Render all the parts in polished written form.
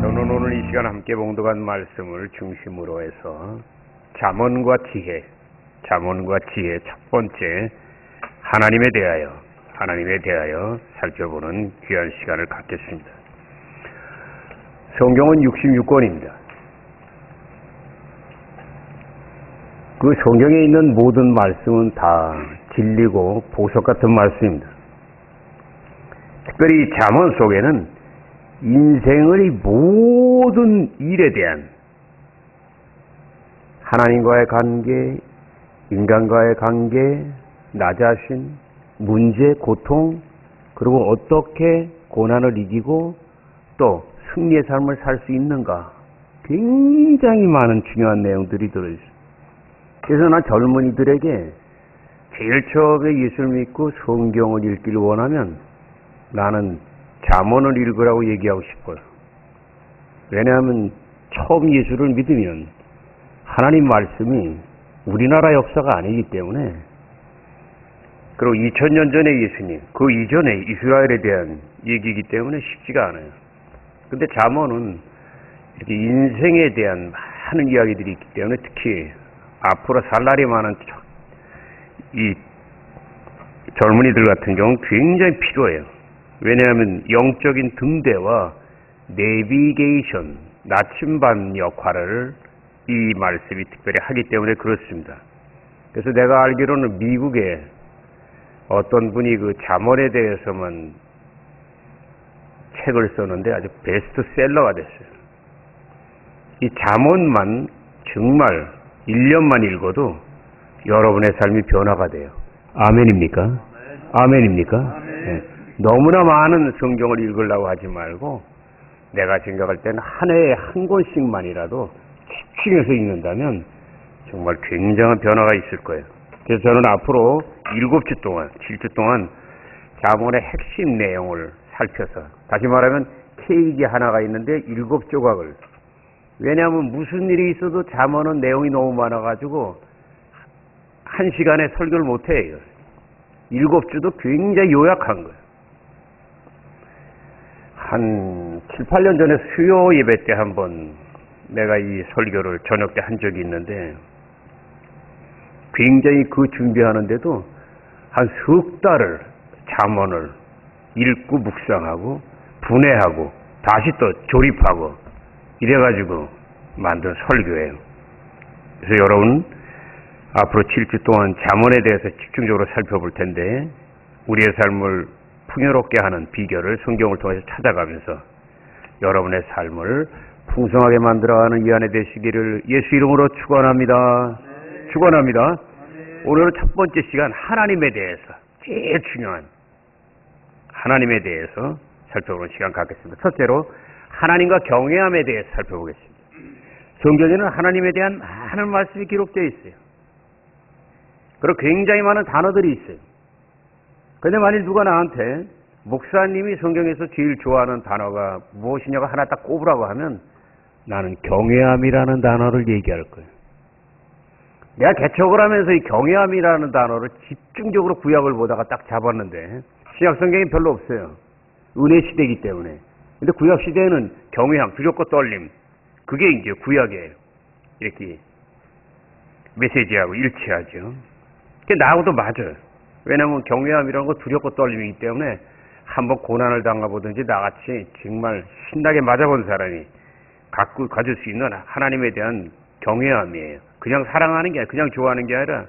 저는 오늘 이 시간 함께 봉독한 말씀을 중심으로 해서 잠언과 지혜 첫 번째 하나님에 대하여 살펴보는 귀한 시간을 갖겠습니다. 성경은 66권입니다. 그 성경에 있는 모든 말씀은 다 진리고 보석 같은 말씀입니다. 특별히 잠언 속에는 인생의 모든 일에 대한 하나님과의 관계, 인간과의 관계, 나 자신, 문제, 고통, 그리고 어떻게 고난을 이기고 또 승리의 삶을 살 수 있는가, 굉장히 많은 중요한 내용들이 들어있어요. 그래서 난 젊은이들에게 제일 처음에 예수를 믿고 성경을 읽기를 원하면 나는 잠언을 읽으라고 얘기하고 싶어요. 왜냐하면 처음 예수를 믿으면 하나님 말씀이 우리나라 역사가 아니기 때문에, 그리고 2000년 전에 예수님, 그 이전에 이스라엘에 대한 얘기이기 때문에 쉽지가 않아요. 근데 잠언은 이렇게 인생에 대한 많은 이야기들이 있기 때문에 특히 앞으로 살 날이 많은 이 젊은이들 같은 경우는 굉장히 필요해요. 왜냐하면 영적인 등대와 내비게이션, 나침반 역할을 이 말씀이 특별히 하기 때문에 그렇습니다. 그래서 내가 알기로는 미국에 어떤 분이 그 잠언에 대해서만 책을 썼는데 아주 베스트셀러가 됐어요. 이 잠언만 정말 1년만 읽어도 여러분의 삶이 변화가 돼요. 아멘입니까? 아멘입니까? 네. 너무나 많은 성경을 읽으려고 하지 말고 내가 생각할 때는 한 해에 한 권씩만이라도 집중해서 읽는다면 정말 굉장한 변화가 있을 거예요. 그래서 저는 앞으로 7주 동안, 7주 동안 잠언의 핵심 내용을 살펴서, 다시 말하면 케이크 하나가 있는데 7조각을, 왜냐하면 무슨 일이 있어도 잠언은 내용이 너무 많아가지고 한 시간에 설교를 못해요. 7주도 굉장히 요약한 거예요. 한 7, 8년 전에 수요 예배 때 한번 내가 이 설교를 저녁 때 한 적이 있는데, 굉장히 그 준비하는데도 한 석 달을 잠언을 읽고 묵상하고 분해하고 다시 또 조립하고 이래가지고 만든 설교예요. 그래서 여러분 앞으로 7주 동안 잠언에 대해서 집중적으로 살펴볼 텐데, 우리의 삶을 풍요롭게 하는 비결을 성경을 통해서 찾아가면서 여러분의 삶을 풍성하게 만들어가는 이 안에 되시기를 예수 이름으로 축원합니다. 네. 축원합니다. 네. 오늘은 첫 번째 시간, 하나님에 대해서, 제일 중요한 하나님에 대해서 살펴보는 시간 갖겠습니다. 첫째로 하나님과 경외함에 대해서 살펴보겠습니다. 성경에는 하나님에 대한 많은 말씀이 기록되어 있어요. 그리고 굉장히 많은 단어들이 있어요. 그런데 만일 누가 나한테 목사님이 성경에서 제일 좋아하는 단어가 무엇이냐고 하나 딱 꼽으라고 하면 나는 경외함이라는 단어를 얘기할 거예요. 내가 개척을 하면서 이 경외함이라는 단어를 집중적으로 구약을 보다가 딱 잡았는데, 신약 성경이 별로 없어요. 은혜 시대이기 때문에. 근데 구약 시대에는 경외함, 두렵고 떨림, 그게 이제 구약에 이렇게 메시지하고 일치하죠. 그게 나하고도 맞아요. 왜냐하면 경외함이라는 거 두렵고 떨림이기 때문에 한번 고난을 당해보든지 나같이 정말 신나게 맞아본 사람이 가질 수 있는 하나님에 대한 경외함이에요. 그냥 사랑하는 게 아니라, 그냥 좋아하는 게 아니라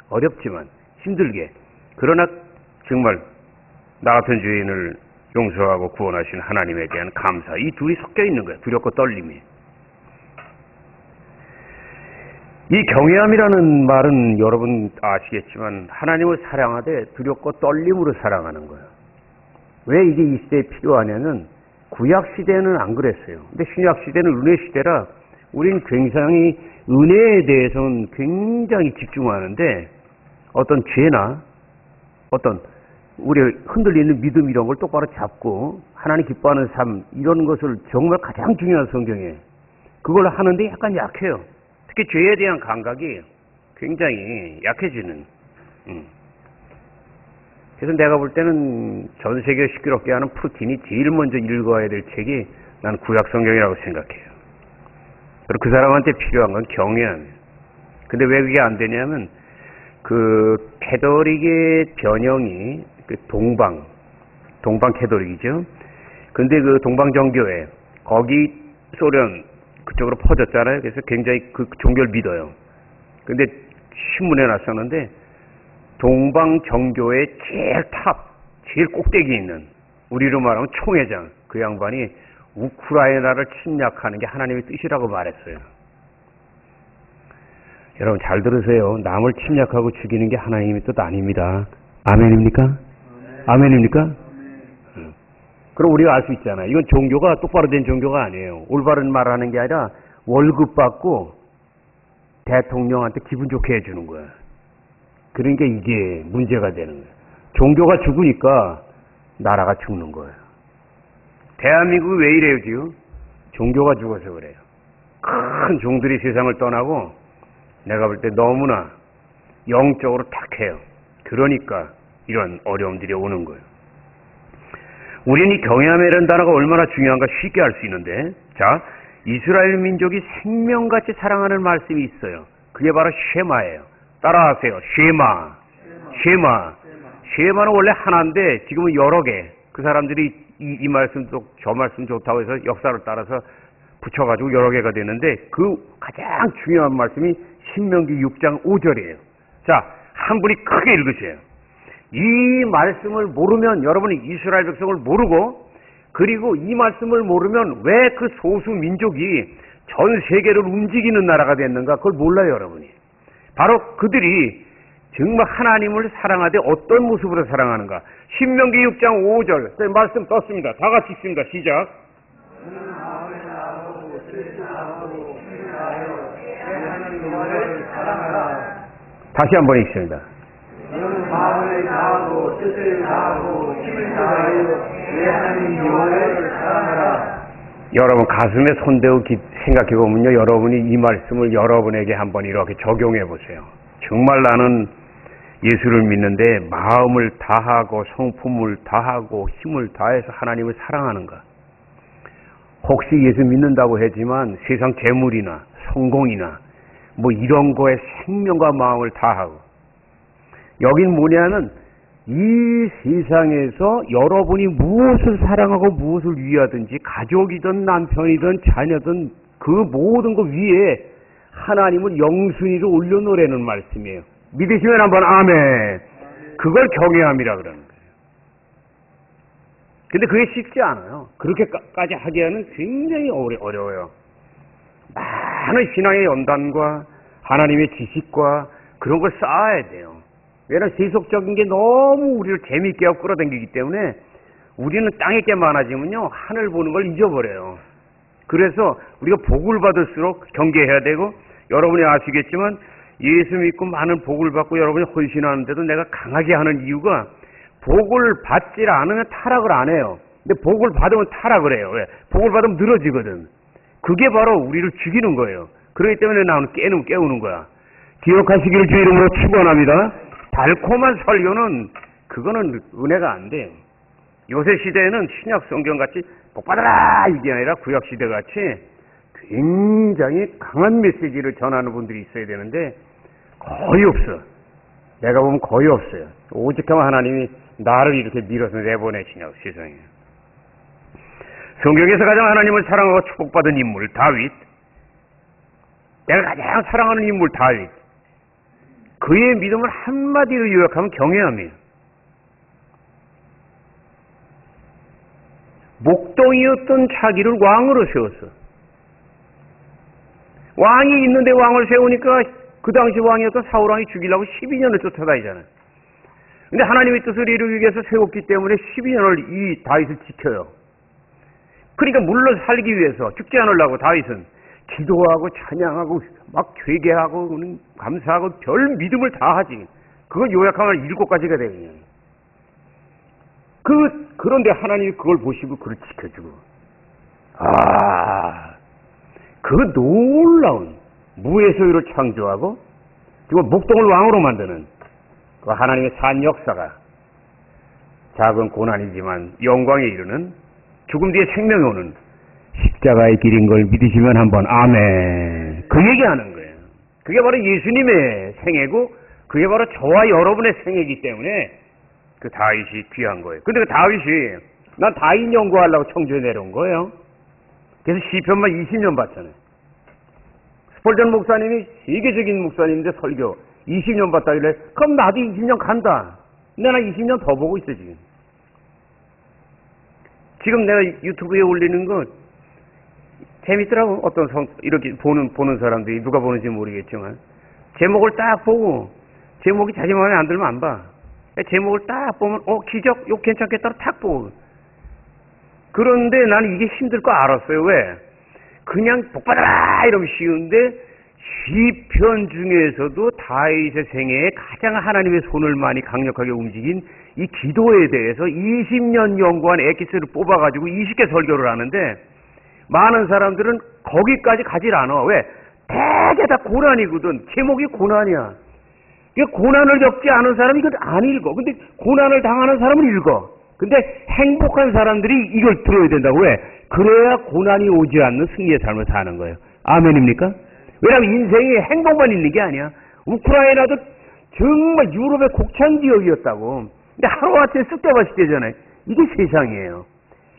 어렵지만 힘들게, 그러나 정말 나 같은 죄인을 용서하고 구원하신 하나님에 대한 감사, 이 둘이 섞여 있는 거예요. 두렵고 떨림이. 이 경외함이라는 말은 여러분 아시겠지만 하나님을 사랑하되 두렵고 떨림으로 사랑하는 거예요. 왜 이게 이 시대에 필요하냐면 구약 시대는 안 그랬어요. 근데 신약 시대는 은혜 시대라 우린 굉장히 은혜에 대해서는 굉장히 집중하는데, 어떤 죄나 어떤 우리 흔들리는 믿음 이런 걸 똑바로 잡고 하나님 기뻐하는 삶, 이런 것을 정말 가장 중요한 성경에 그걸 하는데 약간 약해요. 특히 죄에 대한 감각이 굉장히 약해지는. 그래서 내가 볼 때는 전 세계 시끄럽게 하는 푸틴이 제일 먼저 읽어야 될 책이 난 구약 성경이라고 생각해요. 그리고 그 사람한테 필요한 건 경외함이에요. 근데 왜 그게 안 되냐면 그 캐톨릭의 변형이 그 동방 캐톨릭이죠. 근데 그 동방 정교회 거기 소련 그쪽으로 퍼졌잖아요. 그래서 굉장히 그 종교를 믿어요. 근데 신문에 났었는데 동방 정교회 제일 꼭대기 있는 우리로 말하면 총회장 그 양반이 우크라이나를 침략하는 게 하나님의 뜻이라고 말했어요. 여러분 잘 들으세요. 남을 침략하고 죽이는 게 하나님의 뜻 아닙니다. 아멘입니까? 아멘입니까? 그럼 우리가 알 수 있잖아요. 이건 종교가 똑바로 된 종교가 아니에요. 올바른 말하는 게 아니라 월급 받고 대통령한테 기분 좋게 해주는 거야. 그러니까 이게 문제가 되는 거예요. 종교가 죽으니까 나라가 죽는 거예요. 대한민국이 왜 이래요 지금? 종교가 죽어서 그래요. 큰 종들이 세상을 떠나고 내가 볼 때 너무나 영적으로 탁해요. 그러니까 이런 어려움들이 오는 거예요. 우리는 이 경외함이라는 단어가 얼마나 중요한가 쉽게 알 수 있는데, 자, 이스라엘 민족이 생명같이 사랑하는 말씀이 있어요. 그게 바로 쉐마예요. 따라하세요. 쉐마는 원래 하나인데 지금은 여러 개. 그 사람들이 이 말씀도 저 말씀 좋다고 해서 역사를 따라서 붙여가지고 여러 개가 되는데 그 가장 중요한 말씀이 신명기 6장 5절이에요. 자, 한 분이 크게 읽으세요. 이 말씀을 모르면 여러분이 이스라엘 백성을 모르고, 그리고 이 말씀을 모르면 왜 그 소수 민족이 전 세계를 움직이는 나라가 됐는가 그걸 몰라요 여러분이. 바로 그들이 정말 하나님을 사랑하되 어떤 모습으로 사랑하는가. 신명기 6장 5절 말씀 떴습니다. 다 같이 읽습니다. 시작. 다시 한번 읽습니다. 마음을 다하고 뜻을 다하고 힘을 다하여 내 하나님 여호와를 사랑하라. 여러분 가슴에 손대고 생각해 보면요, 여러분이 이 말씀을 여러분에게 한번 이렇게 적용해 보세요. 정말 나는 예수를 믿는데 마음을 다하고 성품을 다하고 힘을 다해서 하나님을 사랑하는가? 혹시 예수 믿는다고 하지만 세상 재물이나 성공이나 뭐 이런 거에 생명과 마음을 다하고, 여긴 뭐냐면 이 세상에서 여러분이 무엇을 사랑하고 무엇을 위하든지 가족이든 남편이든 자녀든 그 모든 것 위에 하나님을 영순위로 올려놓으라는 말씀이에요. 믿으시면 한번 아멘. 그걸 경외함이라 그러는 거예요. 근데 그게 쉽지 않아요. 그렇게까지 하기에는 굉장히 어려워요. 많은 신앙의 연단과 하나님의 지식과 그런 걸 쌓아야 돼요. 왜냐하면 세속적인 게 너무 우리를 재미있게 하고 끌어당기기 때문에 우리는 땅에 게 많아지면요 하늘 보는 걸 잊어버려요. 그래서 우리가 복을 받을수록 경계해야 되고, 여러분이 아시겠지만 예수 믿고 많은 복을 받고 여러분이 헌신하는데도 내가 강하게 하는 이유가, 복을 받지 않으면 타락을 안 해요. 근데 복을 받으면 타락을 해요. 왜? 복을 받으면 늘어지거든. 그게 바로 우리를 죽이는 거예요. 그렇기 때문에 나는 깨우는 거야. 기억하시기를 주 이름으로 축원합니다. 달콤한 설교는 그거는 은혜가 안 돼요. 요새 시대에는 신약 성경같이 복받아라 이게 아니라 구약 시대같이 굉장히 강한 메시지를 전하는 분들이 있어야 되는데 거의 없어. 내가 보면 거의 없어요. 오직하면 하나님이 나를 이렇게 밀어서 내보내시냐고 세상에. 성경에서 가장 하나님을 사랑하고 축복받은 인물 다윗. 내가 가장 사랑하는 인물 다윗. 그의 믿음을 한마디로 요약하면 경외함이에요. 목동이었던 자기를 왕으로 세웠어. 왕이 있는데 왕을 세우니까 그 당시 왕이었던 사울왕이 죽이려고 12년을 쫓아다니잖아요. 근데 하나님의 뜻을 이루기 위해서 세웠기 때문에 12년을 이 다윗을 지켜요. 그러니까 물론 살기 위해서 죽지 않으려고 다윗은 기도하고 찬양하고 막 회개하고 감사하고 별 믿음을 다 하지. 그걸 요약하면 7가지가 되거든요. 그런데 하나님이 그걸 보시고 그걸 지켜주고, 그 놀라운 무의 소유를 창조하고 그리고 목동을 왕으로 만드는 그 하나님의 산 역사가 작은 고난이지만 영광에 이르는, 죽음 뒤에 생명이 오는 십자가의 길인 걸 믿으시면 한번 아멘. 그 얘기하는 거예요. 그게 바로 예수님의 생애고 그게 바로 저와 여러분의 생애이기 때문에 그 다윗이 귀한 거예요. 근데 그 다윗이 난 다윗 연구하려고 청주에 내려온 거예요. 그래서 시편만 20년 봤잖아요. 스폴전 목사님이 세계적인 목사님인데 설교 20년 봤다길래 그럼 나도 20년 간다. 근데 나 20년 더 보고 있어 지금. 지금 내가 유튜브에 올리는 거 재밌더라고. 어떤 이렇게 보는 사람들이 누가 보는지 모르겠지만 제목을 딱 보고 제목이 자기 마음에 안 들면 안 봐. 제목을 딱 보면 기적 이거 괜찮겠다 탁 보고. 그런데 나는 이게 힘들 거 알았어요. 왜? 그냥 복받아라 이러면 쉬운데 시편 중에서도 다윗의 생애에 가장 하나님의 손을 많이 강력하게 움직인 이 기도에 대해서 20년 연구한 엑기스를 뽑아가지고 20개 설교를 하는데 많은 사람들은 거기까지 가질 않아. 왜? 대개 다 고난이거든. 제목이 고난이야. 고난을 겪지 않은 사람이 이걸 안 읽어. 근데 고난을 당하는 사람은 읽어. 근데 행복한 사람들이 이걸 들어야 된다고. 왜? 그래야 고난이 오지 않는 승리의 삶을 사는 거예요. 아멘입니까? 왜냐하면 인생이 행복만 있는 게 아니야. 우크라이나도 정말 유럽의 곡창 지역이었다고. 근데 하루아침에 쑥 잡아시대잖아요. 이게 세상이에요.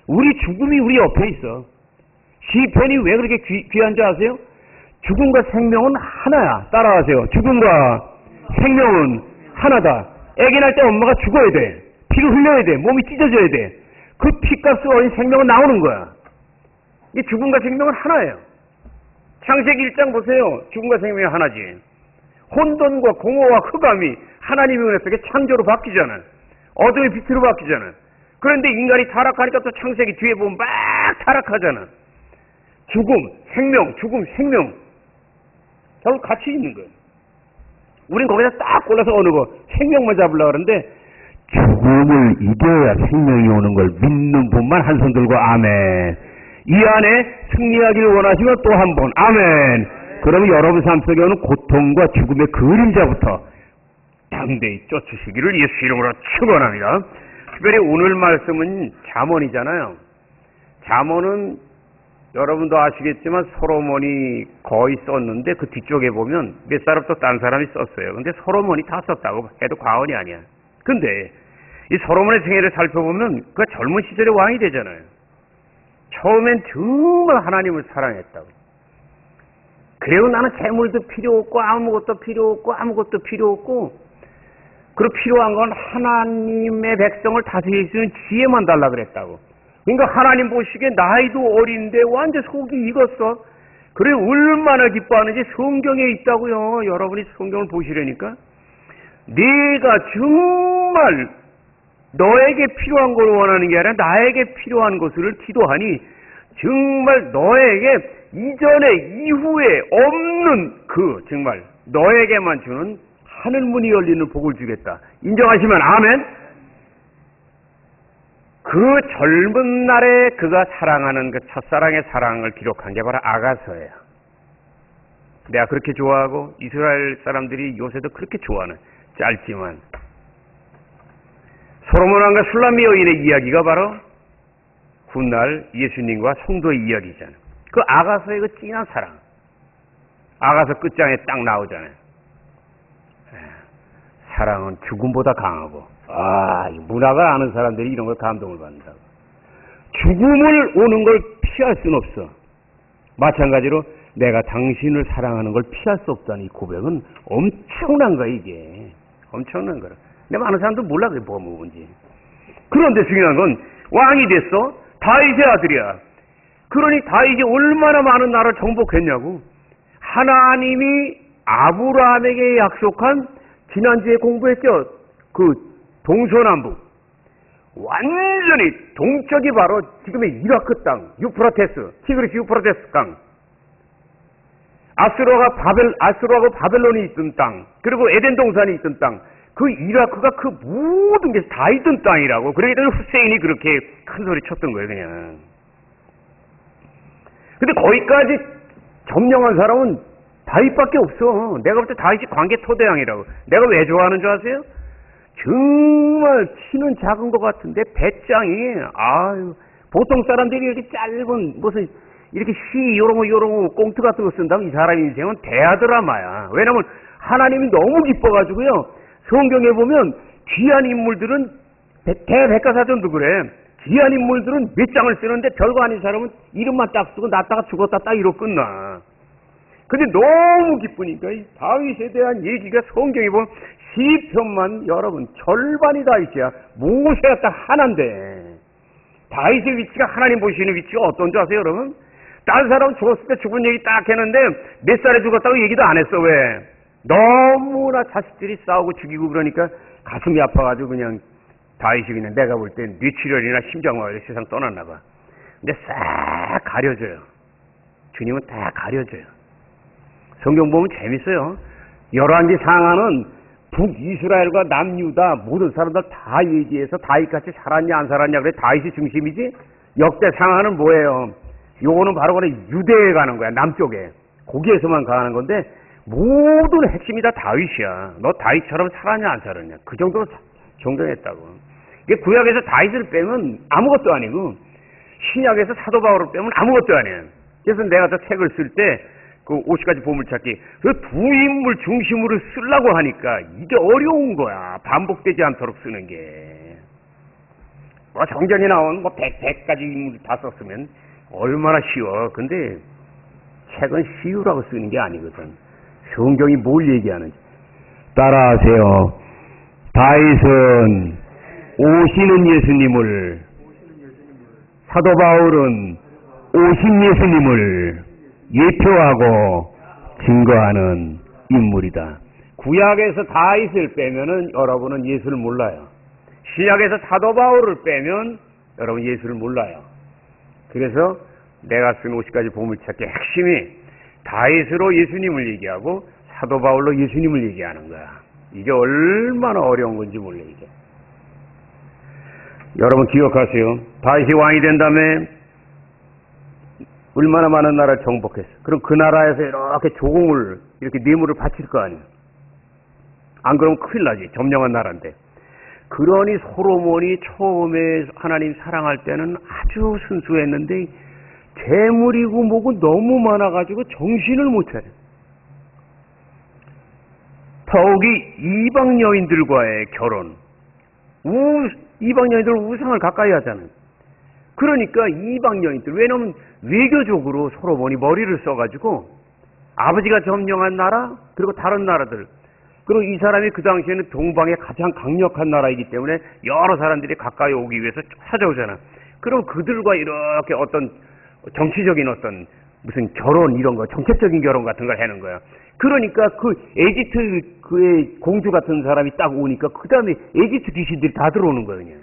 우리 죽음이 우리 옆에 있어. 시편이 왜 그렇게 귀한 줄 아세요? 죽음과 생명은 하나야. 따라하세요. 죽음과 생명은 하나다. 애기 날 때 엄마가 죽어야 돼. 피를 흘려야 돼. 몸이 찢어져야 돼. 그 피값을 어린 생명은 나오는 거야. 이 죽음과 생명은 하나예요. 창세기 1장 보세요. 죽음과 생명이 하나지. 혼돈과 공허와 흑암이 하나님의 은혜 속에 창조로 바뀌잖아. 어둠의 빛으로 바뀌잖아. 그런데 인간이 타락하니까 또 창세기 뒤에 보면 막 타락하잖아. 죽음, 생명, 죽음, 생명. 결국 같이 있는 거예요. 우린 거기다 딱 골라서 어느 거 생명만 잡으려고 그러는데 죽음을 이겨야 생명이 오는 걸 믿는 분만 한 손 들고 아멘. 이 안에 승리하기를 원하시면 또 한 번 아멘. 그러면 여러분 삶 속에 오는 고통과 죽음의 그림자부터 당대히 쫓으시기를 예수 이름으로 축원합니다. 특별히 오늘 말씀은 잠언이잖아요. 잠언은 여러분도 아시겠지만 솔로몬이 거의 썼는데 그 뒤쪽에 보면 몇 사람 또 딴 사람이 썼어요. 근데 솔로몬이 다 썼다고 해도 과언이 아니야. 근데 이 솔로몬의 생애를 살펴보면 그 젊은 시절에 왕이 되잖아요. 처음엔 정말 하나님을 사랑했다고. 그리고 나는 재물도 필요 없고 아무것도 필요 없고 아무것도 필요 없고 그리고 필요한 건 하나님의 백성을 다스릴 수 있는 지혜만 달라 그랬다고. 그러니까 하나님 보시기에 나이도 어린데 완전 속이 익었어. 그래 얼마나 기뻐하는지 성경에 있다고요. 여러분이 성경을 보시려니까 네가 정말 너에게 필요한 걸 원하는 게 아니라 나에게 필요한 것을 기도하니 정말 너에게 이전에 이후에 없는 그 정말 너에게만 주는 하늘문이 열리는 복을 주겠다. 인정하시면 아멘. 그 젊은 날에 그가 사랑하는 그 첫사랑의 사랑을 기록한 게 바로 아가서예요. 내가 그렇게 좋아하고 이스라엘 사람들이 요새도 그렇게 좋아하는 짧지만 솔로몬 왕과 술람미 여인의 이야기가 바로 훗날 예수님과 성도의 이야기잖아요. 그 아가서의 그 진한 사랑. 아가서 끝장에 딱 나오잖아요. 사랑은 죽음보다 강하고 문학을 아는 사람들이 이런 걸 감동을 받는다고. 죽음을 오는 걸 피할 수는 없어. 마찬가지로 내가 당신을 사랑하는 걸 피할 수 없다는 이 고백은 엄청난 거야. 이게 엄청난 거야. 근데 많은 사람들은 몰라 그게 뭐가 뭔지. 그런데 중요한 건 왕이 됐어. 다윗의 아들이야. 그러니 다윗이 얼마나 많은 나라를 정복했냐고. 하나님이 아브라함에게 약속한 지난주에 공부했죠. 그 동서남북 완전히 동쪽이 바로 지금의 이라크 땅, 유프라테스, 티그리스 유프라테스 땅, 아수르하고 바벨론이 있던 땅, 그리고 에덴 동산이 있던 땅, 그 이라크가 그 모든 게 다 있던 땅이라고. 그러기 때문에 후세인이 그렇게 큰 소리 쳤던 거예요, 그냥. 근데 거기까지 점령한 사람은 다윗밖에 없어. 내가 볼 때 다윗이 관계 토대왕이라고. 내가 왜 좋아하는 줄 아세요? 정말 키는 작은 것 같은데 배짱이 보통 사람들이 이렇게 짧은 무슨 이렇게 시 요런 거 꽁트 같은 거 쓴다면 이 사람 인생은 대하드라마야. 왜냐면 하나님이 너무 기뻐가지고요. 성경에 보면 귀한 인물들은 대백과사전도 그래. 귀한 인물들은 몇 장을 쓰는데 별거 아닌 사람은 이름만 딱 쓰고 났다가 죽었다 딱 이러고 끝나. 근데 너무 기쁘니까 이 다윗에 대한 얘기가 성경에 보면 시편만 여러분 절반이 다윗이야. 모세가 딱 하나인데 다윗의 위치가 하나님 보시는 위치가 어떤 줄 아세요 여러분? 다른 사람은 죽었을 때 죽은 얘기 딱 했는데 몇 살에 죽었다고 얘기도 안 했어. 왜? 너무나 자식들이 싸우고 죽이고 그러니까 가슴이 아파가지고 그냥 다윗이 그냥 내가 볼 땐 뇌출혈이나 심장마비로 세상 떠났나 봐. 근데 싹 가려져요. 주님은 다 가려져요. 성경 보면 재밌어요. 열왕기 상하는 북이스라엘과 남유다 모든 사람들 다 얘기해서 다윗같이 살았냐 안 살았냐 그래 다윗이 중심이지. 역대 상하는 뭐예요? 요거는 바로 그래 유대에 가는 거야. 남쪽에. 거기에서만 가는 건데 모든 핵심이 다 다윗이야. 너 다윗처럼 살았냐 안 살았냐 그 정도로 정정했다고. 이게 구약에서 다윗을 빼면 아무것도 아니고 신약에서 사도 바울을 빼면 아무것도 아니에요. 그래서 내가 저 책을 쓸 때 그 50가지 보물찾기 그 두 인물 중심으로 쓰려고 하니까 이게 어려운 거야. 반복되지 않도록 쓰는 게. 뭐 정전이 나온 뭐 100가지 인물 다 썼으면 얼마나 쉬워. 근데 책은 쉬우라고 쓰는 게 아니거든. 성경이 뭘 얘기하는지 따라하세요. 다윗은 오시는 예수님을, 사도 바울은 오신 예수님을 예표하고 증거하는 인물이다. 구약에서 다윗을 빼면은 여러분은 예수를 몰라요. 신약에서 사도 바울을 빼면 여러분 예수를 몰라요. 그래서 내가 쓴 50가지 보물찾기의 핵심이 다윗으로 예수님을 얘기하고 사도 바울로 예수님을 얘기하는 거야. 이게 얼마나 어려운 건지 몰라 이게. 여러분 기억하세요. 다윗이 왕이 된 다음에 얼마나 많은 나라를 정복했어. 그럼 그 나라에서 이렇게 조공을 이렇게 뇌물을 바칠 거 아니에요. 안 그러면 큰일 나지. 점령한 나라인데. 그러니 솔로몬이 처음에 하나님 사랑할 때는 아주 순수했는데 재물이고 뭐고 너무 많아가지고 정신을 못 차려. 더욱이 이방 여인들과의 결혼. 이방 여인들 우상을 가까이 하잖아요. 그러니까 이방 여인들, 왜냐면 외교적으로 솔로몬이 머리를 써가지고 아버지가 점령한 나라 그리고 다른 나라들 그리고 이 사람이 그 당시에는 동방의 가장 강력한 나라이기 때문에 여러 사람들이 가까이 오기 위해서 찾아오잖아. 그럼 그들과 이렇게 어떤 정치적인 어떤 무슨 결혼 이런 거 정책적인 결혼 같은 걸 하는 거야. 그러니까 그 에집트 그의 공주 같은 사람이 딱 오니까 그 다음에 에집트 귀신들이 다 들어오는 거예요. 그냥.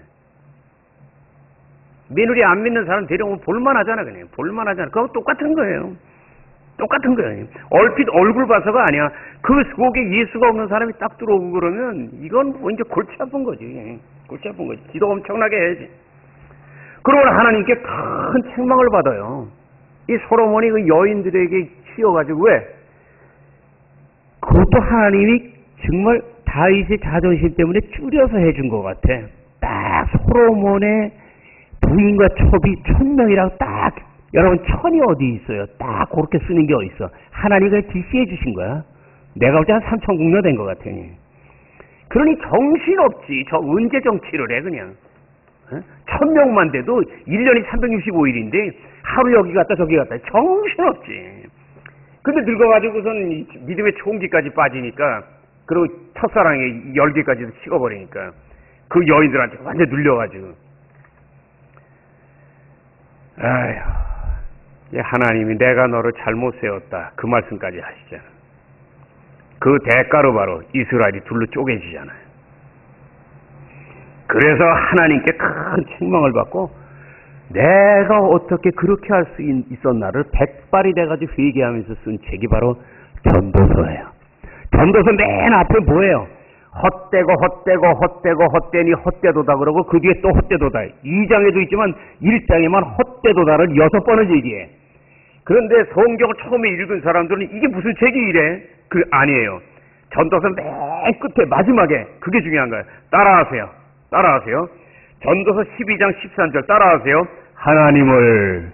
며느리 안 믿는 사람 데려오면 볼만하잖아. 그냥 볼만하잖아. 그거 똑같은 거예요. 똑같은 거예요. 얼핏 얼굴 봐서가 아니야. 그 속에 예수가 없는 사람이 딱 들어오고 그러면 이건 뭐 이제 골치 아픈 거지. 골치 아픈 거지. 기도 엄청나게 해야지. 그러면 하나님께 큰 책망을 받아요. 이 솔로몬이 그 여인들에게 치여가지고 왜? 그것도 하나님이 정말 다윗의 자존심 때문에 줄여서 해준 것 같아. 딱 솔로몬의 부인과 첩이 1000명이랑 딱 여러분 1000이 어디 있어요? 딱 그렇게 쓰는 게 어디 있어? 하나님이 그냥 지시해 주신 거야. 내가 볼 때 한 3000국녀 된 것 같아. 그러니 정신없지. 저 언제 정치를 해 그냥. 1000명만 돼도 1년이 365일인데 하루 여기 갔다 저기 갔다 정신없지. 근데 늙어가지고서는 믿음의 총기까지 빠지니까 그리고 첫사랑의 열기까지도 식어버리니까 그 여인들한테 완전 눌려가지고 아휴 하나님이 내가 너를 잘못 세웠다 그 말씀까지 하시잖아. 그 대가로 바로 이스라엘이 둘로 쪼개지잖아요. 그래서 하나님께 큰 책망을 받고 내가 어떻게 그렇게 할 수 있었나를 백발이 돼가지고 회개하면서 쓴 책이 바로 전도서예요. 전도서 맨 앞에 뭐예요? 헛되니 헛되도다 그러고 그 뒤에 또 헛되도다. 2장에도 있지만 1장에만 헛되도다를 6번을 얘기해. 그런데 성경을 처음에 읽은 사람들은 이게 무슨 책이 이래? 그 아니에요. 전도서 맨 끝에 마지막에 그게 중요한 거예요. 따라하세요. 전도서 12장 13절 따라하세요. 하나님을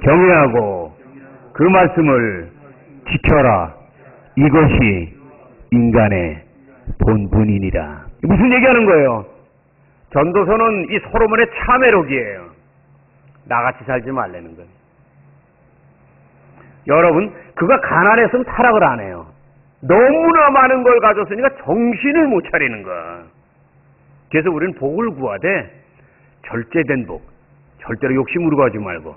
경외하고 그 말씀을 지켜라. 이것이 인간의 본분이니라. 무슨 얘기하는 거예요? 전도서는 이 솔로몬의 참회록이에요. 나같이 살지 말라는 거예요. 여러분, 그가 가난했으면 타락을 안 해요. 너무나 많은 걸 가졌으니까 정신을 못 차리는 거야. 그래서 우리는 복을 구하되 절제된 복, 절대로 욕심으로 가지 말고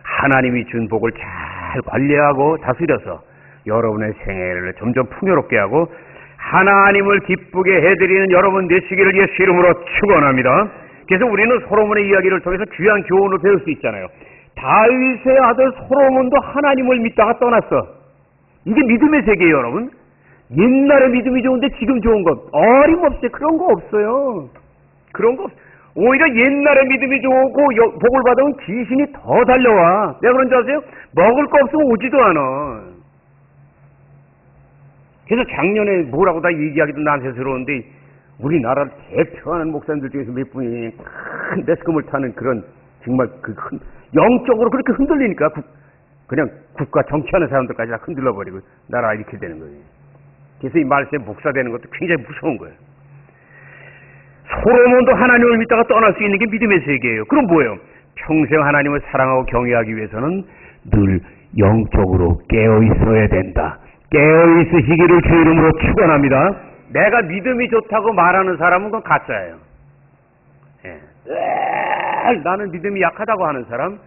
하나님이 준 복을 잘 관리하고 다스려서 여러분의 생애를 점점 풍요롭게 하고 하나님을 기쁘게 해드리는 여러분 되시기를 예수 이름으로 축원합니다. 그래서 우리는 솔로몬의 이야기를 통해서 귀한 교훈을 배울 수 있잖아요. 다윗의 아들 솔로몬도 하나님을 믿다가 떠났어. 이게 믿음의 세계예요, 여러분. 옛날에 믿음이 좋은데 지금 좋은 것 어림없이 그런 거 없어요. 그런 거 오히려 옛날에 믿음이 좋고 복을 받으면 귀신이 더 달려와. 내가 그런 줄 아세요? 먹을 거 없으면 오지도 않아. 그래서 작년에 뭐라고 다 얘기하기도 난세스러운데 우리나라를 대표하는 목사님들 중에서 몇 분이 큰 매스컴을 타는 그런 정말 영적으로 그렇게 흔들리니까 그냥 국가 정치하는 사람들까지 다 흔들려버리고 나라 이렇게 되는 거예요. 그래서 이 말씀에 목사되는 것도 굉장히 무서운 거예요. 솔로몬도 하나님을 믿다가 떠날 수 있는 게 믿음의 세계예요. 그럼 뭐예요? 평생 하나님을 사랑하고 경외하기 위해서는 늘 영적으로 깨어 있어야 된다. 깨어 있으시기를 주 이름으로 축원합니다. 내가 믿음이 좋다고 말하는 사람은 그건 가짜예요. 예. 나는 믿음이 약하다고 하는 사람,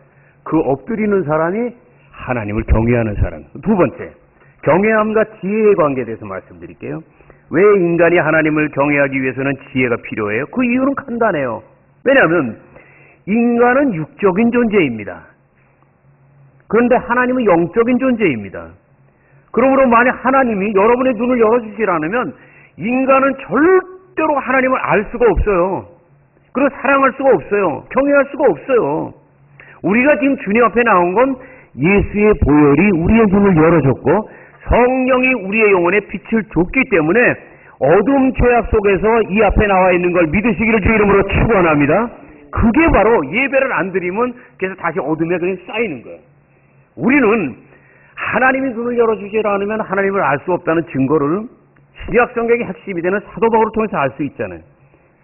그 엎드리는 사람이 하나님을 경외하는 사람. 두 번째, 경외함과 지혜의 관계에 대해서 말씀드릴게요. 왜 인간이 하나님을 경외하기 위해서는 지혜가 필요해요? 그 이유는 간단해요. 왜냐하면 인간은 육적인 존재입니다. 그런데 하나님은 영적인 존재입니다. 그러므로 만약 하나님이 여러분의 눈을 열어주지 않으면 인간은 절대로 하나님을 알 수가 없어요. 그리고 사랑할 수가 없어요. 경외할 수가 없어요. 우리가 지금 주님 앞에 나온 건 예수의 보혈이 우리의 눈을 열어줬고 성령이 우리의 영혼에 빛을 줬기 때문에 어둠 죄악 속에서 이 앞에 나와 있는 걸 믿으시기를 주 이름으로 축원합니다. 그게 바로 예배를 안 드리면 그래서 다시 어둠에 그냥 쌓이는 거예요. 우리는 하나님이 눈을 열어주지 않으면 하나님을 알 수 없다는 증거를 신약 성경의 핵심이 되는 사도 바울을 통해서 알 수 있잖아요.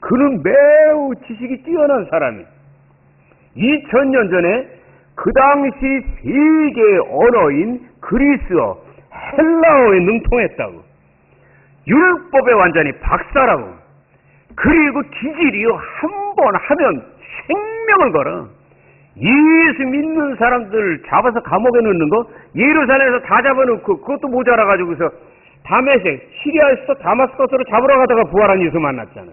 그는 매우 지식이 뛰어난 사람이에요. 2000년 전에 그 당시 세계 언어인 그리스어, 헬라어에 능통했다고. 율법에 완전히 박사라고. 그리고 기질이요, 한 번 하면 생명을 걸어. 예수 믿는 사람들 잡아서 감옥에 넣는 거 예루살렘에서 다 잡아놓고 그것도 모자라가지고서 다메섹, 시리아에서 다마스커스로 잡으러 가다가 부활한 예수 만났잖아요.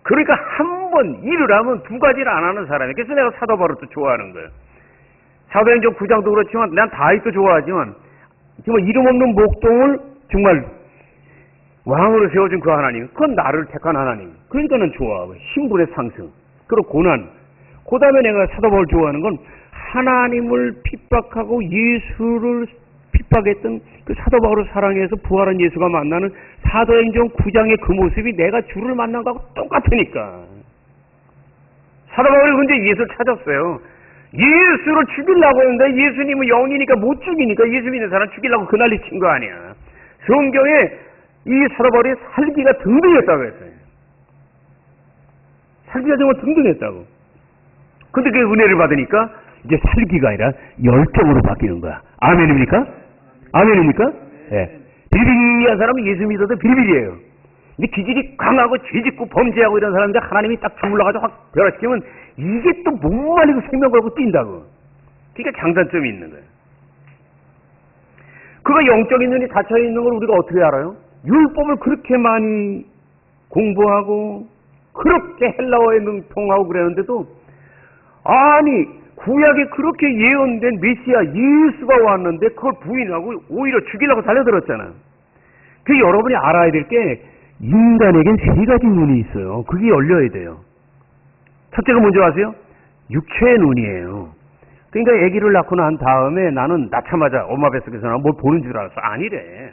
그러니까 한 번 일을 하면 두 가지를 안 하는 사람이에요. 그래서 내가 사도 바울도 좋아하는 거예요. 사도행전 9장도 그렇지만 난 다윗도 좋아하지만 정말 이름 없는 목동을 정말 왕으로 세워준 그 하나님, 그건 나를 택한 하나님. 그러니까 난 좋아하고 신분의 상승, 그리고 고난. 그 다음에 내가 사도 바울 좋아하는 건 하나님을 핍박하고 예수를 핍박했던 그 사도 바울을 사랑해서 부활한 예수가 만나는 사도행전 9장의 그 모습이 내가 주를 만난 거하고 똑같으니까. 사도 바울이 근데 예수를 찾았어요. 예수를 죽이려고 했는데 예수님은 영이니까 못 죽이니까 예수 믿는 사람 죽이려고 그 난리 친 거 아니야. 성경에 이 사도 바울이 살기가 등등했다고 했어요. 살기가 정말 등등했다고. 근데 그 은혜를 받으니까 이제 살기가 아니라 열정으로 바뀌는 거야. 아멘입니까? 아멘입니까? 예. 네. 비리비리한 사람은 예수 믿어도 비리비리해요. 근데 기질이 강하고 죄짓고 범죄하고 이런 사람들 하나님이 딱 주물러가지고 확 변화시키면 이게 또 못 말리고 생명 걸고 뛴다고. 그러니까 장단점이 있는 거예요. 그가 영적인 눈이 닫혀있는 걸 우리가 어떻게 알아요? 율법을 그렇게 많이 공부하고 그렇게 헬라어에 능통하고 그랬는데도 아니 구약에 그렇게 예언된 메시아 예수가 왔는데 그걸 부인하고 오히려 죽이려고 달려들었잖아요. 그 여러분이 알아야 될 게 인간에겐 세 가지 눈이 있어요. 그게 열려야 돼요. 첫째가 뭔지 아세요? 육체의 눈이에요. 그러니까 아기를 낳고 난 다음에 나는 낳자마자 엄마 뱃속에서 나 뭘 보는 줄 알았어. 아니래.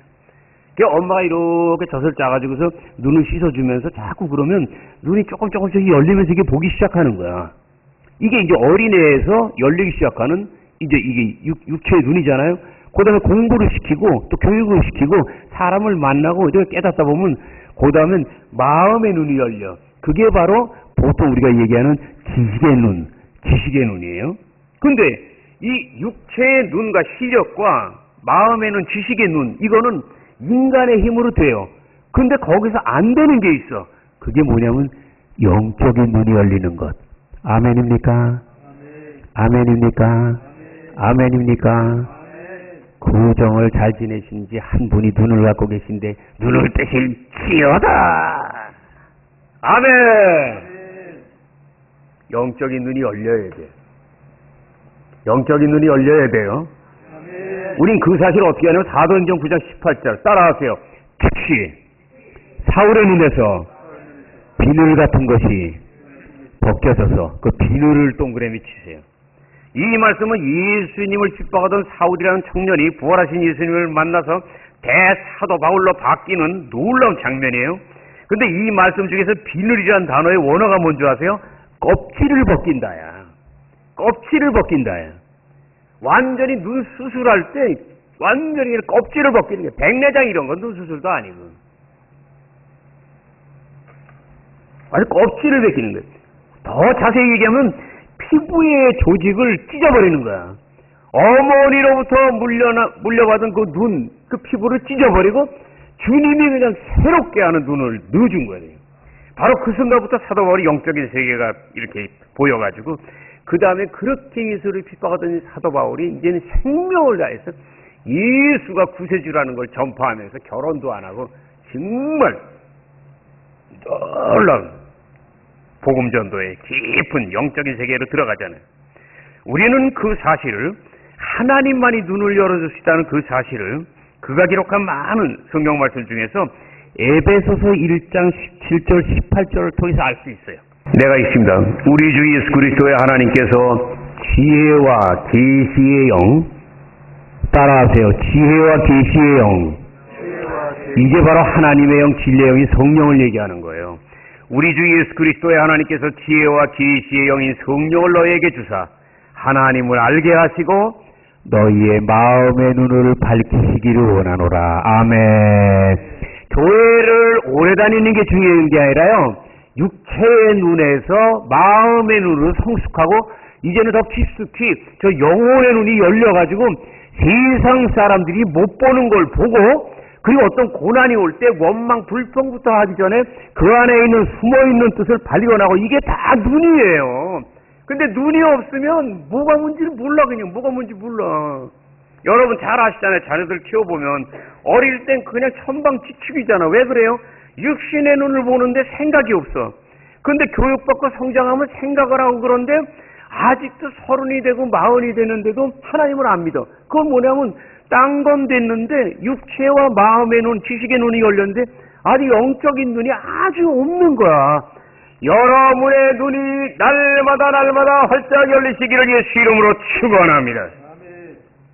그러니까 엄마가 이렇게 젖을 짜가지고서 눈을 씻어주면서 자꾸 그러면 눈이 조금씩 열리면서 이게 보기 시작하는 거야. 이게 이제 어린애에서 열리기 시작하는 이제 이게 육체의 눈이잖아요. 그 다음에 공부를 시키고 또 교육을 시키고 사람을 만나고 이렇게 깨닫다 보면 그 다음엔 마음의 눈이 열려. 그게 바로 보통 우리가 얘기하는 지식의 눈이에요. 근데 이 육체의 눈과 시력과 마음의 눈, 지식의 눈, 이거는 인간의 힘으로 돼요. 근데 거기서 안 되는 게 있어. 그게 뭐냐면 영적인 눈이 열리는 것. 아멘입니까? 아멘입니까? 아멘입니까? 구정을 잘 지내신지 한 분이 눈을 갖고 계신데 눈을 뜨실지어다. 아멘. 영적인 눈이 열려야 돼. 영적인 눈이 열려야 돼요. 우린 그 사실을 어떻게 하냐면 사도행전 9장 18절 따라하세요. 즉시 사울의 눈에서 비늘 같은 것이 벗겨져서 그 비늘을 동그라미 치세요. 이 말씀은 예수님을 핍박하던 사울이라는 청년이 부활하신 예수님을 만나서 대사도 바울로 바뀌는 놀라운 장면이에요. 근데 이 말씀 중에서 비늘이라는 단어의 원어가 뭔지 아세요? 껍질을 벗긴다야. 껍질을 벗긴다야. 완전히 눈 수술할 때 완전히 껍질을 벗기는 게 백내장 이런 건 눈 수술도 아니고 아주 껍질을 벗기는 거예요. 더 자세히 얘기하면 피부의 조직을 찢어버리는 거야. 어머니로부터 물려받은 그 눈, 그 피부를 찢어버리고 주님이 그냥 새롭게 하는 눈을 넣어준 거예요. 바로 그 순간부터 사도 바울이 영적인 세계가 이렇게 보여가지고 그 다음에 그렇게 예수를 핍박하던 사도 바울이 이제는 생명을 다해서 예수가 구세주라는 걸 전파하면서 결혼도 안 하고 정말 놀라운 복음 전도의 깊은 영적인 세계로 들어가잖아요. 우리는 그 사실을 하나님만이 눈을 열어줄 수 있다는 그 사실을 그가 기록한 많은 성경 말씀 중에서 에베소서 1장 17절 18절을 통해서 알 수 있어요. 내가 있습니다. 우리 주 예수 그리스도의 하나님께서 지혜와 계시의 영 따라하세요. 지혜와 계시의 영. 이게 바로 하나님의 영, 진리의 영이 성령을 얘기하는 거예요. 우리 주 예수 그리스도의 하나님께서 지혜와 계시의 영인 성령을 너희에게 주사 하나님을 알게 하시고 너희의 마음의 눈을 밝히시기를 원하노라. 아멘. 교회를 오래 다니는 게 중요한 게 아니라요, 육체의 눈에서 마음의 눈으로 성숙하고 이제는 더 깊숙이 저 영혼의 눈이 열려가지고 세상 사람들이 못 보는 걸 보고, 그리고 어떤 고난이 올 때 원망 불평부터 하기 전에 그 안에 있는 숨어있는 뜻을 발견하고, 이게 다 눈이에요. 근데 눈이 없으면 뭐가 뭔지를 몰라. 그냥 뭐가 뭔지 몰라. 여러분 잘 아시잖아요. 자녀들 키워보면 어릴 땐 그냥 천방지축이잖아. 왜 그래요? 육신의 눈을 보는데 생각이 없어. 근데 교육받고 성장하면 생각을 하고, 그런데 아직도 30이 되고 40이 되는데도 하나님을 안 믿어. 그건 뭐냐면 딴 건 됐는데 육체와 마음의 눈, 지식의 눈이 열렸는데 아직 영적인 눈이 아주 없는 거야. 여러분의 눈이 날마다 활짝 열리시기를 예수 이름으로 축원합니다.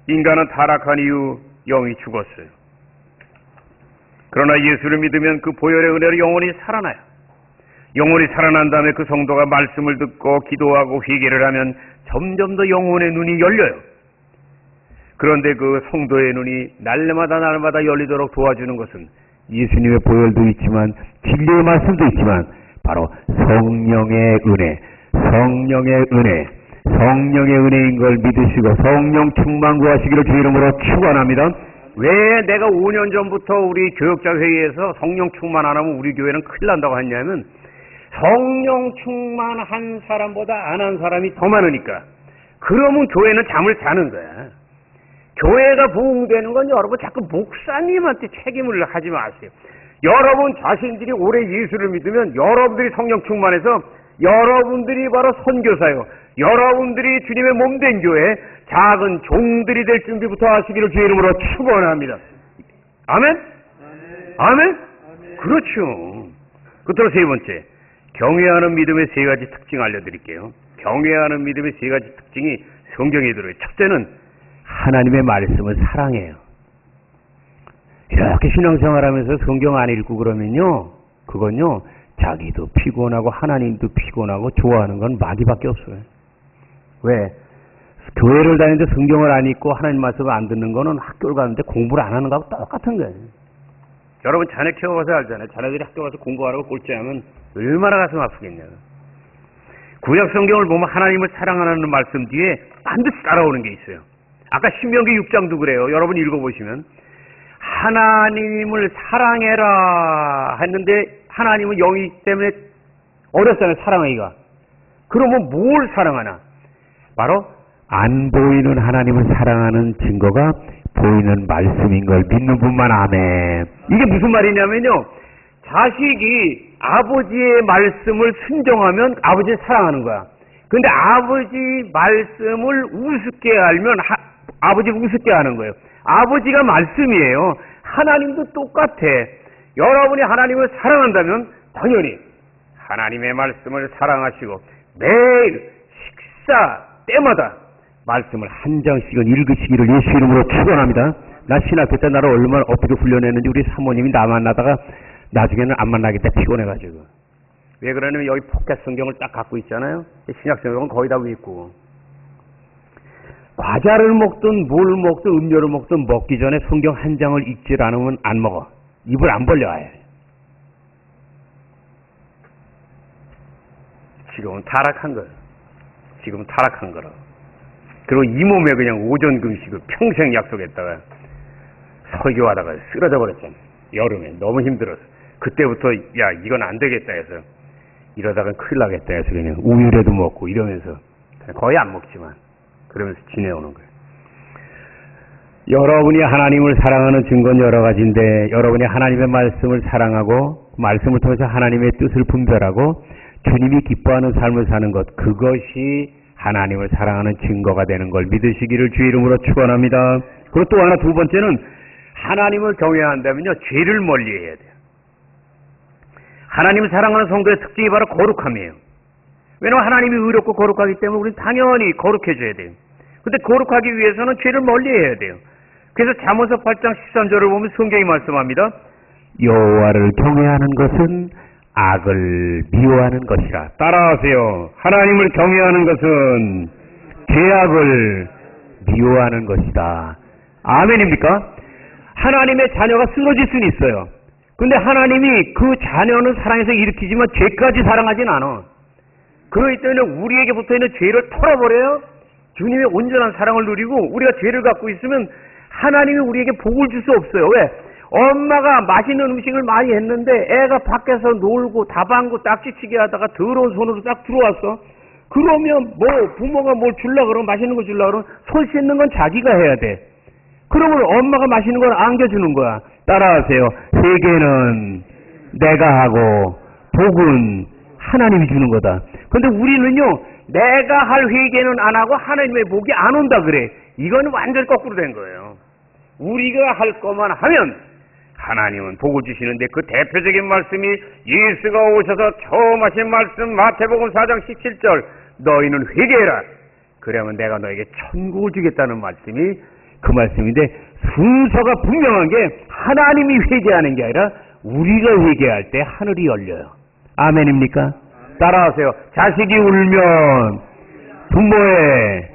인간은 타락한 이후 영이 죽었어요. 그러나 예수를 믿으면 그 보혈의 은혜로 영혼이 살아나요. 영혼이 살아난 다음에 그 성도가 말씀을 듣고 기도하고 회개를 하면 점점 더 영혼의 눈이 열려요. 그런데 그 성도의 눈이 날마다 열리도록 도와주는 것은 예수님의 보혈도 있지만 진리의 말씀도 있지만 바로 성령의 은혜, 성령의 은혜인 걸 믿으시고 성령 충만 구하시기를 주 이름으로 축원합니다. 왜 내가 5년 전부터 우리 교역자 회의에서 성령 충만 안 하면 우리 교회는 큰일 난다고 했냐면, 성령 충만한 사람보다 안 한 사람이 더 많으니까. 그러면 교회는 잠을 자는 거야. 교회가 부흥되는 건 여러분 자꾸 목사님한테 책임을 하지 마세요. 여러분 자신들이 오래 예수를 믿으면 여러분들이 성령 충만해서 여러분들이 바로 선교사요, 여러분들이 주님의 몸된 교회 작은 종들이 될 준비부터 하시기를 주의 이름으로 축원합니다. 아멘? 아멘? 그렇죠. 끝으로 세 번째, 경외하는 믿음의 세 가지 특징 알려드릴게요. 경외하는 믿음의 세 가지 특징이 성경에 들어요. 첫째는 하나님의 말씀을 사랑해요. 이렇게 신앙생활하면서 성경 안 읽고 그러면요, 그건요 자기도 피곤하고 하나님도 피곤하고 좋아하는 건 마귀밖에 없어요. 왜? 교회를 다니는데 성경을 안 읽고 하나님 말씀을 안 듣는 거는 학교를 가는데 공부를 안 하는 거하고 똑같은 거예요. 여러분 자녀 키워봐서 알잖아요. 자녀들이 학교 가서 공부하라고 꼴찌하면 얼마나 가슴 아프겠냐고. 구약 성경을 보면 하나님을 사랑하는 말씀 뒤에 반드시 따라오는 게 있어요. 아까 신명기 6장도 그래요. 여러분 읽어보시면 하나님을 사랑해라 했는데 하나님은 영이 때문에 어렵잖아요. 사랑하기가. 그러면 뭘 사랑하나? 바로 안 보이는 하나님을 사랑하는 증거가 보이는 말씀인 걸 믿는 분만 아멘. 이게 무슨 말이냐면요. 자식이 아버지의 말씀을 순종하면 아버지를 사랑하는 거야. 근데 아버지 말씀을 우습게 알면 아버지를 우습게 하는 거예요. 아버지가 말씀이에요. 하나님도 똑같아. 여러분이 하나님을 사랑한다면 당연히 하나님의 말씀을 사랑하시고 매일 식사 때마다 말씀을 한 장씩은 읽으시기를 예수 이름으로 축원합니다. 나 신학교 때 나를 얼마나 어떻게 훈련했는지 우리 사모님이 나 만나다가 나중에는 안 만나겠다 피곤해가지고. 왜 그러냐면 여기 포켓 성경을 딱 갖고 있잖아요. 신약 성경은 거의 다 읽고. 과자를 먹든 뭘 먹든 음료를 먹든 먹기 전에 성경 한 장을 읽지 않으면 안 먹어. 입을 안 벌려와요. 지금은 타락한 거예요. 지금은 타락한 거라. 그리고 이 몸에 그냥 오전 금식을 평생 약속했다가 설교하다가 쓰러져 버렸잖아요. 여름에 너무 힘들어서. 그때부터 야 이건 안 되겠다 해서 이러다가 큰일 나겠다 해서 그냥 우유라도 먹고 이러면서 거의 안 먹지만 그러면서 지내오는 거예요. 여러분이 하나님을 사랑하는 증거는 여러 가지인데 여러분이 하나님의 말씀을 사랑하고 말씀을 통해서 하나님의 뜻을 분별하고 주님이 기뻐하는 삶을 사는 것, 그것이 하나님을 사랑하는 증거가 되는 걸 믿으시기를 주 이름으로 축원합니다. 그리고 또 하나 두 번째는 하나님을 경외한다면요 죄를 멀리해야 돼요. 하나님을 사랑하는 성도의 특징이 바로 거룩함이에요. 왜냐하면 하나님이 의롭고 거룩하기 때문에 우리는 당연히 거룩해져야 돼요. 근데 거룩하기 위해서는 죄를 멀리해야 돼요. 그래서 잠언서 8장 13절을 보면 성경이 말씀합니다. 여호와를 경외하는 것은 악을 미워하는 것이라. 따라하세요. 하나님을 경외하는 것은 죄악을 미워하는 것이다. 아멘입니까? 하나님의 자녀가 쓰러질 수는 있어요. 근데 하나님이 그 자녀는 사랑해서 일으키지만 죄까지 사랑하진 않아. 그렇기 때문에 우리에게 붙어있는 죄를 털어버려요. 주님의 온전한 사랑을 누리고 우리가 죄를 갖고 있으면 하나님이 우리에게 복을 줄 수 없어요. 왜? 엄마가 맛있는 음식을 많이 했는데 애가 밖에서 놀고 다방구 딱지치기 하다가 더러운 손으로 딱 들어왔어. 그러면 뭐 부모가 뭘 주려고 그러면 맛있는 거 주려고 그러면 손 씻는 건 자기가 해야 돼. 그러면 엄마가 맛있는 걸 안겨주는 거야. 따라하세요. 회개는 내가 하고 복은 하나님이 주는 거다. 근데 우리는요 내가 할 회개는 안 하고 하나님의 복이 안 온다 그래. 이건 완전 거꾸로 된 거예요. 우리가 할 것만 하면 하나님은 복을 주시는데 그 대표적인 말씀이 예수가 오셔서 처음 하신 말씀 마태복음 4장 17절 너희는 회개해라. 그러면 내가 너에게 천국을 주겠다는 말씀이 그 말씀인데 순서가 분명한 게 하나님이 회개하는 게 아니라 우리가 회개할 때 하늘이 열려요. 아멘입니까? 따라하세요. 자식이 울면 부모의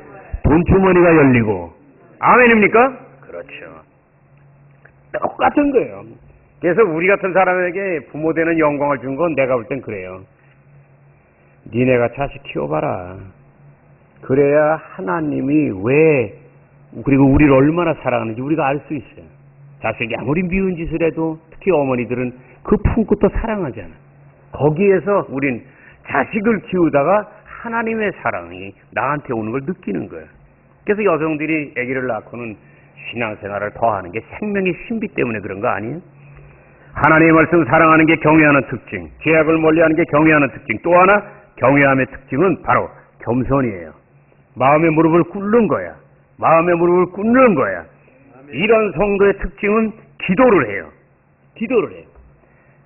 돈주머니가 열리고. 아멘입니까? 그렇죠. 똑같은 거예요. 그래서 우리 같은 사람에게 부모 되는 영광을 준 건 내가 볼 땐 그래요. 니네가 자식 키워봐라. 그래야 하나님이 왜 그리고 우리를 얼마나 사랑하는지 우리가 알 수 있어요. 자식이 아무리 미운 짓을 해도 특히 어머니들은 그 품고 또 사랑하잖아. 거기에서 우린 자식을 키우다가 하나님의 사랑이 나한테 오는 걸 느끼는 거예요. 그래서 여성들이 아기를 낳고는 신앙생활을 더하는 게 생명의 신비 때문에 그런 거 아니에요? 하나님의 말씀을 사랑하는 게 경외하는 특징, 죄악을 멀리하는 게 경외하는 특징, 또 하나 경외함의 특징은 바로 겸손이에요. 마음의 무릎을 꿇는 거야. 마음의 무릎을 꿇는 거야. 이런 성도의 특징은 기도를 해요. 기도를 해요.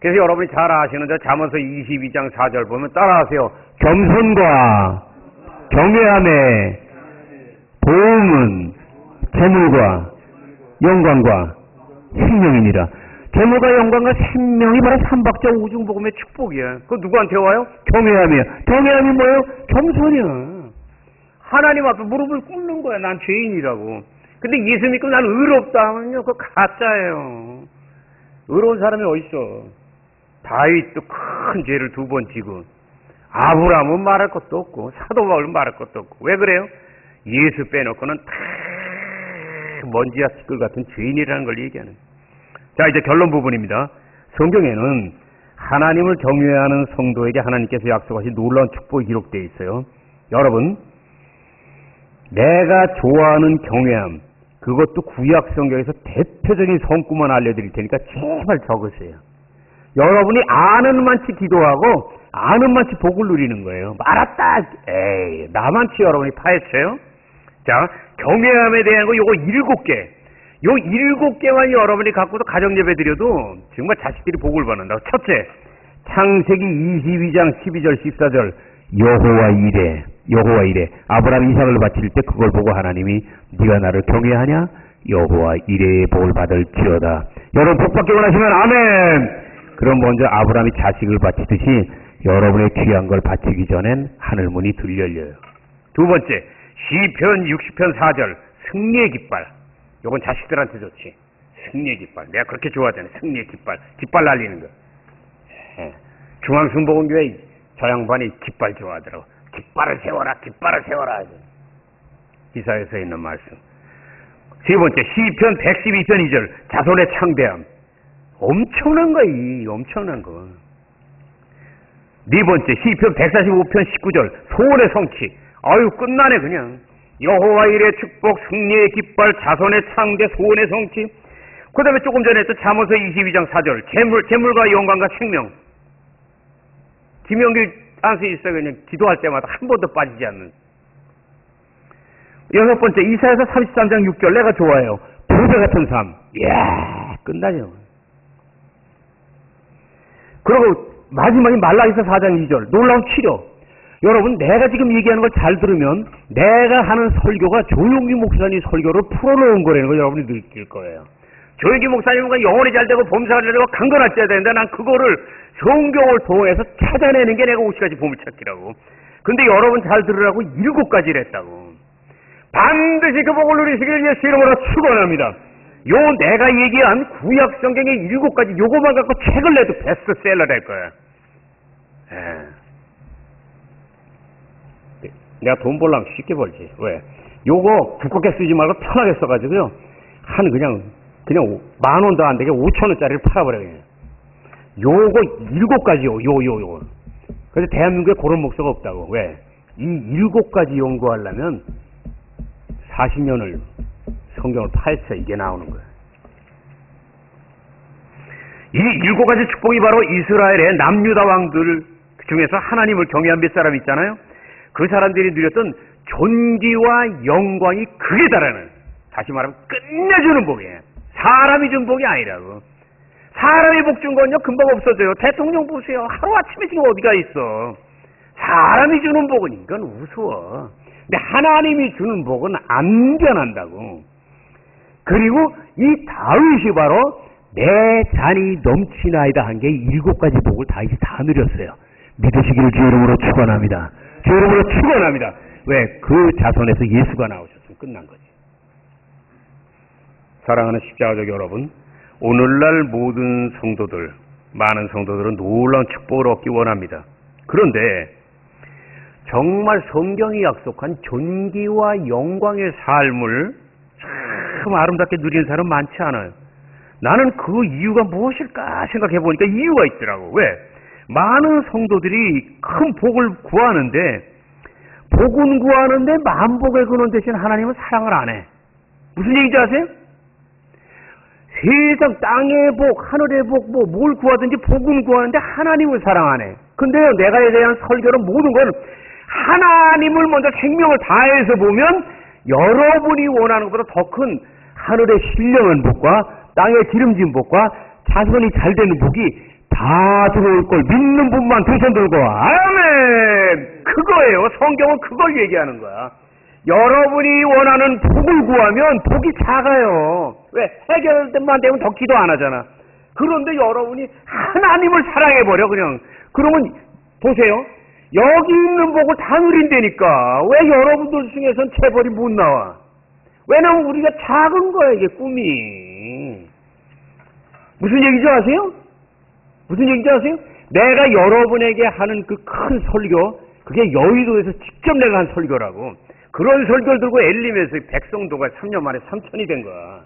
그래서 여러분이 잘 아시는 저 잠언서 22장 4절 보면 따라하세요. 겸손과 경외함의 보응은 재물과 영광과 생명이니라. 재물과 영광과 생명이 바로 삼박자 오중복음의 축복이야. 그거 누구한테 와요? 경외함이야. 경외함이 뭐예요? 겸손이야. 하나님 앞에 무릎을 꿇는 거야. 난 죄인이라고. 근데 예수 믿고 난 의롭다 하면요, 그거 가짜예요. 의로운 사람이 어딨어. 다윗도 큰 죄를 2번 지고, 아브라함은 말할 것도 없고, 사도 바울은 말할 것도 없고. 왜 그래요? 예수 빼놓고는 다 먼지와 티끌 같은 죄인이라는 걸 얘기하는 거예요. 자, 이제 결론 부분입니다. 성경에는 하나님을 경외하는 성도에게 하나님께서 약속하신 놀라운 축복이 기록되어 있어요. 여러분, 내가 좋아하는 경외함, 그것도 구약 성경에서 대표적인 성구만 알려드릴 테니까 제발 적으세요. 여러분이 아는 만치 기도하고 아는 만치 복을 누리는 거예요. 알았다. 에이, 나만치 여러분이 파헤쳐요. 자, 경외함에 대한 거 요거 7개. 요 7개만 여러분이 갖고도 가정예배 드려도 정말 자식들이 복을 받는다고. 첫째, 창세기 22장 12절 14절 여호와 이레 아브라함이 이삭을 바칠 때 그걸 보고 하나님이 네가 나를 경외하냐? 여호와 이레의 복을 받을지어다. 여러분 복 받기 원하시면 아멘. 그럼 먼저 아브라함이 자식을 바치듯이 여러분의 귀한 걸 바치기 전엔 하늘문이 들 열려요. 두 번째, 시편 60편 4절 승리의 깃발. 요건 자식들한테 좋지. 승리의 깃발. 내가 그렇게 좋아하잖아. 승리의 깃발. 깃발 날리는 거. 중앙순복음교회 저 양반이 깃발 좋아하더라고. 깃발을 세워라. 깃발을 세워라. 기사에서 있는 말씀. 세 번째, 시편 112편 2절 자손의 창대함. 엄청난 거야. 엄청난 거. 네 번째, 시편 145편 19절 소원의 성취. 아유, 끝나네 그냥. 여호와 일의 축복, 승리의 깃발, 자손의 창대, 소원의 성취. 그 다음에 조금 전에 또 잠언서 22장 4절 재물과 영광과 생명. 김영길 안수 있어요. 그냥 기도할 때마다 한 번도 빠지지 않는. 여섯 번째, 이사야서 33장 6절 내가 좋아해요. 부자 같은 삶. 이야, 끝나죠. 그리고 마지막에 말라기서 4장 2절 놀라운 치료. 여러분, 내가 지금 얘기하는 걸 잘 들으면 내가 하는 설교가 조용기 목사님 설교를 풀어놓은 거라는 걸 여러분이 느낄 거예요. 조용기 목사님과 영혼이 잘 되고 범사가 잘 되고 강건할 때 되는데 난 그거를 성경을 통해서 찾아내는 게 내가 50가지 보물찾기라고. 근데 여러분 잘 들으라고 7가지를 했다고. 반드시 그 복을 누리시길 예수 이름으로 축원합니다. 요 내가 얘기한 구약 성경의 7가지 요거만 갖고 책을 내도 베스트셀러 될 거야. 내가 돈 벌려면 쉽게 벌지. 왜? 요거 두껍게 쓰지 말고 편하게 써가지고요. 한 그냥 10,000원도 안 되게 5,000원짜리를 팔아버려 그냥. 요거 7가지요. 요거. 그래서 대한민국에 그런 목사가 없다고. 왜? 이 7가지 연구하려면 40년을 성경을 파헤쳐 이게 나오는 거예요. 이 7가지 축복이 바로 이스라엘의 남유다 왕들 중에서 하나님을 경외한 몇 사람 있잖아요. 그 사람들이 누렸던 존귀와 영광이 극에 달하는, 다시 말하면 끝내주는 복이에요. 사람이 준 복이 아니라고. 사람이 복 준 건요 금방 없어져요. 대통령 보세요. 하루아침에 지금 어디가 있어. 사람이 주는 복은 이건 우스워. 근데 하나님이 주는 복은 안 변한다고. 그리고 이 다윗이 바로 내 잔이 넘치나이다 한 게 7가지 복을 다윗이 다 누렸어요. 믿으시기를 주 이름으로 축원합니다. 주 이름으로 축원합니다. 왜? 그 자손에서 예수가 나오셨으면 끝난 거지. 사랑하는 십자가족 여러분, 오늘날 모든 성도들, 많은 성도들은 놀라운 축복을 얻기 원합니다. 그런데 정말 성경이 약속한 존귀와 영광의 삶을 참 아름답게 누리는 사람 많지 않아요. 나는 그 이유가 무엇일까 생각해 보니까 이유가 있더라고. 왜? 많은 성도들이 큰 복을 구하는데, 복은 구하는데 만복을 거는 대신 하나님은 사랑을 안 해. 무슨 얘기인지 아세요? 세상 땅의 복, 하늘의 복, 뭘 구하든지 복은 구하는데 하나님을 사랑 안 해. 근데요, 내가 에 대한 설교는 모든 건 하나님을 먼저 생명을 다해서 보면 여러분이 원하는 것보다 더 큰 하늘의 신령한 복과 땅의 기름진 복과 자손이 잘 되는 복이 다 들어올 걸 믿는 분만 두 손 들고 아멘. 그거예요. 성경은 그걸 얘기하는 거야. 여러분이 원하는 복을 구하면 복이 작아요. 왜? 해결만 되면 더 기도 안 하잖아. 그런데 여러분이 하나님을 사랑해버려 그냥. 그러면 보세요. 여기 있는 복을 다 누린다니까. 왜 여러분들 중에선 체벌이 못 나와? 왜냐면 우리가 작은 거야, 이게 꿈이. 무슨 얘기인지 아세요? 무슨 얘기인지 아세요? 내가 여러분에게 하는 그 큰 설교, 그게 여의도에서 직접 내가 한 설교라고. 그런 설교를 들고 엘림에서 백성도가 3년 만에 3천이 된 거야.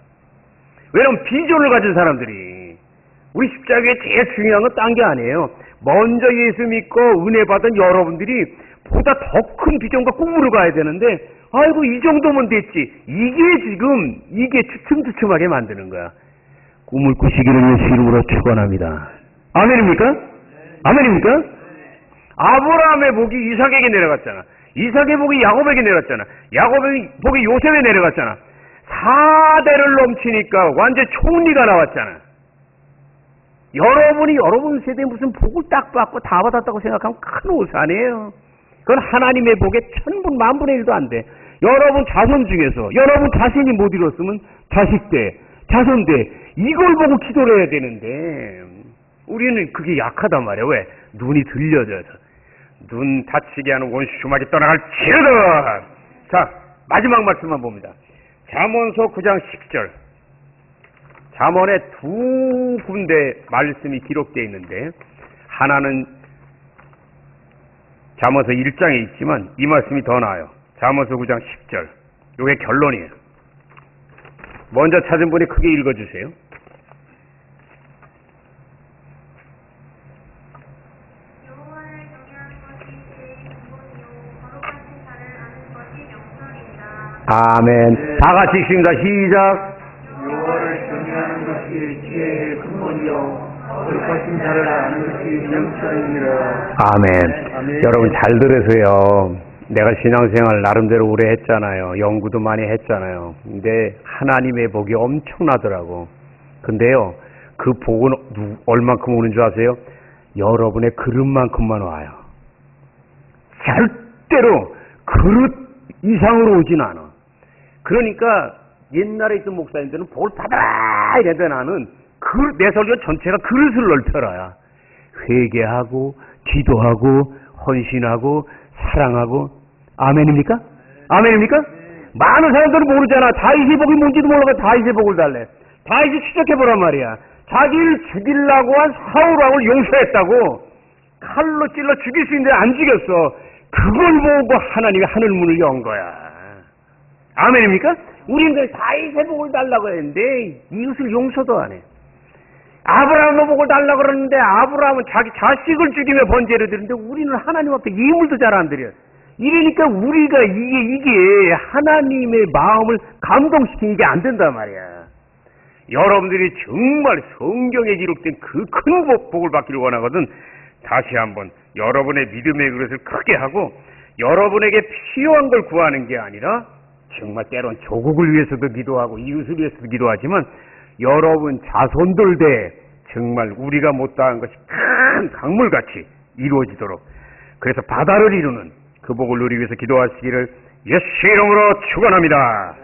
왜냐면 비전을 가진 사람들이. 우리 십자가에 제일 중요한 건 딴 게 아니에요. 먼저 예수 믿고 은혜 받은 여러분들이 보다 더 큰 비전과 꿈으로 가야 되는데, 아이고 이 정도면 됐지. 이게 주춤주춤하게 만드는 거야. 꿈을 꾸시기를 예수 이름으로 축원합니다. 아멘입니까? 아멘입니까? 아브라함의 복이 이삭에게 내려갔잖아. 이삭의 복이 야곱에게 내려갔잖아. 야곱의 복이 요셉에 내려갔잖아. 4대를 넘치니까 완전 총리가 나왔잖아. 여러분이 여러분 세대에 무슨 복을 딱 받고 다 받았다고 생각하면 큰 오산이에요. 그건 하나님의 복에 천분 만분의 1도 안 돼. 여러분 자손 중에서 여러분 자신이 못 이뤘으면 자식대, 자손대 이걸 보고 기도를 해야 되는데 우리는 그게 약하단 말이야. 왜? 눈이 들려져서. 눈 다치게 하는 원수 주막이 떠나갈지어다. 자, 마지막 말씀만 봅니다. 잠언서 9장 10절. 잠언에 두 군데 말씀이 기록되어 있는데 하나는 잠언서 1장에 있지만 이 말씀이 더 나아요. 잠언서 9장 10절. 이게 결론이에요. 먼저 찾은 분이 크게 읽어주세요. 아멘. 다 같이 읽습니다. 시작. 여호와를 경외하는 것이 지혜의 근본이요 거룩하신 자를 아는 것이 명철이니라. 아멘. 아멘. 여러분 잘 들으세요. 내가 신앙생활 나름대로 오래 했잖아요. 연구도 많이 했잖아요. 근데 하나님의 복이 엄청나더라고. 근데요, 그 복은 얼만큼 오는 줄 아세요? 여러분의 그릇만큼만 와요. 절대로 그릇 이상으로 오진 않아. 그러니까 옛날에 있던 목사님들은 복을 받아라 이랬는데 나는 내 설교 전체가 그릇을 넓혀라야. 회개하고 기도하고 헌신하고 사랑하고. 아멘입니까? 아멘입니까? 많은 사람들은 모르잖아. 다윗의 복이 뭔지도 몰라서 다윗의 복을 달래. 다윗이 추적해보란 말이야. 자기를 죽이려고 한 사울왕을 용서했다고. 칼로 찔러 죽일 수 있는데 안 죽였어. 그걸 보고 하나님이 하늘문을 연 거야. 아멘입니까? 우리는 다윗의 복을 달라고 했는데 이웃을 용서도 안 해. 아브라함의 복을 달라고 그러는데 아브라함은 자기 자식을 죽이며 번제를 드리는데 우리는 하나님 앞에 예물도 잘 안 드려요. 이러니까 우리가 이게 하나님의 마음을 감동시키는 게 안 된단 말이야. 여러분들이 정말 성경에 기록된 그 큰 복을 받기를 원하거든. 다시 한번 여러분의 믿음의 그릇을 크게 하고 여러분에게 필요한 걸 구하는 게 아니라 정말 때론 조국을 위해서도 기도하고 이웃을 위해서도 기도하지만 여러분 자손들 대 정말 우리가 못다한 것이 큰 강물같이 이루어지도록 그래서 바다를 이루는 그 복을 누리기 위해서 기도하시기를 예수 이름으로 축원합니다.